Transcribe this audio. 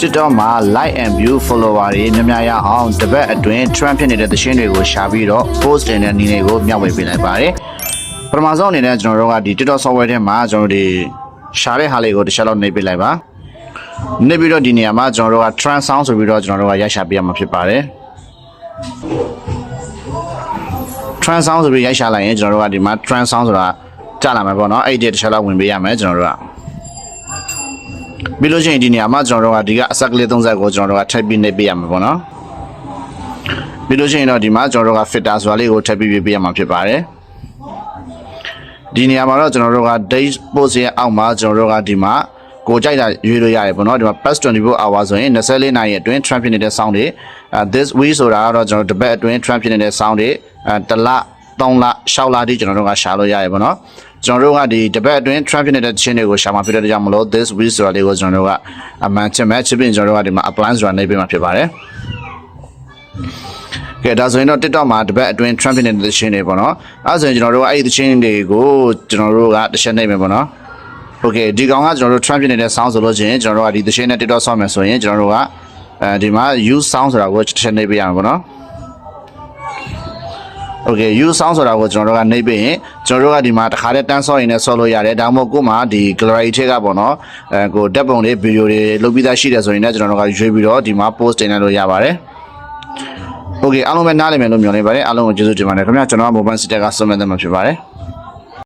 TikTok မှာ like and view follower တွေများများရအောင်တပတ်အတွင်း trend ဖြစ်နေတဲ့သင်းတွေကိုရှာပြီးတော့ post တင်တဲ့နည်းတွေကိုမျှဝေပေးလိုက်ပါတယ်ပထမဆုံးအနေနဲ့ကျွန်တော်တို့ကဒီ TikTok software ထဲမှာကျွန်တော်တို့ရှာတဲ့ဟာလေးကိုတစ်ချက်လောက်နှိပ်ပေးလိုက်ပါနှိပ်ပြီးတော့ဒီနေရာမှာကျွန်တော်တို့က trend sound ဆိုပြီးတော့ကျွန်တော်တို့ကရိုက်ရှာပေးရမှာဖြစ်ပါတယ် trend sound ဆိုပြီးရိုက်ရှာလိုက်ရင်ကျွန်တော်တို့ကဒီမှာ trend sound ဆိုတာကြားလာမှာပေါ့နော်အဲ့ဒီတစ်ချက်လောက်ဝင်ပေးရမယ်ကျွန်တော်တို့ကပြီးလို့ရှိရင်ဒီနေရာမှာကျွန်တော်တို့ကဒီကအစက်ကလေး30ကိုကျွန်တော်တို့ကထပ်ပြီးနှိပ်ပေးရမှာပေါ့နော်ပြီးလို့ရှိရင်တော့ဒီမှာကျွန်တော်တို့က filter ဆိုတာလေးကိုထပ်ပြီးပေးရမှာဖြစ်ပါတယ်ဒီနေရာမှာတော့ကျွန်တော်တို့က date post ရဲ့အောက်မှာကျွန်တော်တို့ကဒီမှာကိုကြိုက်တာရွေးလို့ရတယ်ပေါ့နော်ဒီမှာ past 24 hour ဆိုရင်24နာရီအတွင်း trend ဖြစ်နေတဲ့ sound တွေ this week ဆိုတာကတော့ကျွန်တော်တို့တစ်ပတ်အတွင်း trend ဖြစ်နေတဲ့ sound တွေတစ်လ3လ6လတိကျွန်တော်တို့ကရှာလို့ရတယ်ပေါ့နော်ကျွန်တော်တို့ကဒီတစ်ပတ်အတွင်း trend ဖြစ်နေတဲ့ချင်းတွေကိုရှာမှာဖြစ်တဲ့ကြောင့်မလို့ this week ဆိုတာလေးကိုကျွန်တော်တို့ကအမှန်ချင်မဲ့ချစ်ပြင်ကျွန်တော်တို့ကဒီမှာ apply ဆိုတာနေပေးမှာဖြစ်ပါတယ်ကဲဒါဆိုရင်တော့ TikTok မှာတစ်ပတ်အတွင်း trend ဖြစ်နေတဲ့ချင်းတွေပေါ့နော်အဲဆိုရင်ကျွန်တော်တို့ကအဲ့ဒီချင်းတွေကိုကျွန်တော်တို့ကတစ်ချက်နှိပ်မယ်ပေါ့နော်โอเคဒီကောင်ကကျွန်တော်တို့ trend ဖြစ်နေတဲ့ sound ဆိုလို့ချင်းကျွန်တော်တို့ကဒီသင်းနဲ့ TikTok ဆော့မယ်ဆိုရင်ကျွန်တော်တို့ကဒီမှာ use sound ဆိုတာကိုတစ်ချက်နှိပ်ပေးရမှာပေါ့နော်โอเค use sound ဆိုတာကိုကျွန်တော်တို့ကနှိပ်ပေးရင်ကျွန်တော်တို့ကဒီမှာတစ်ခါတည်းတန်းဆော့ရင်လည်းဆော့လို့ရတယ်ဒါမှမဟုတ်ကိုမှဒီ gallery ထဲကပေါ့နော်ကိုဓာတ်ပုံတွေ video တွေလုပ်ပြီးသားရှိတယ်ဆိုရင်လည်းကျွန်တော်တို့ကရွေးပြီးတော့ဒီမှာ post တင်လိုက်လို့ရပါတယ်โอเคအားလုံးပဲနားလည်မယ်လို့မျှော်လင့်ပါတယ်အားလုံးကိုကျေးဇူးတင်ပါတယ်ခင်ဗျာကျွန်တော်က mobile city ကစုံမဲ့တဲ့မှာဖြစ်ပါတယ်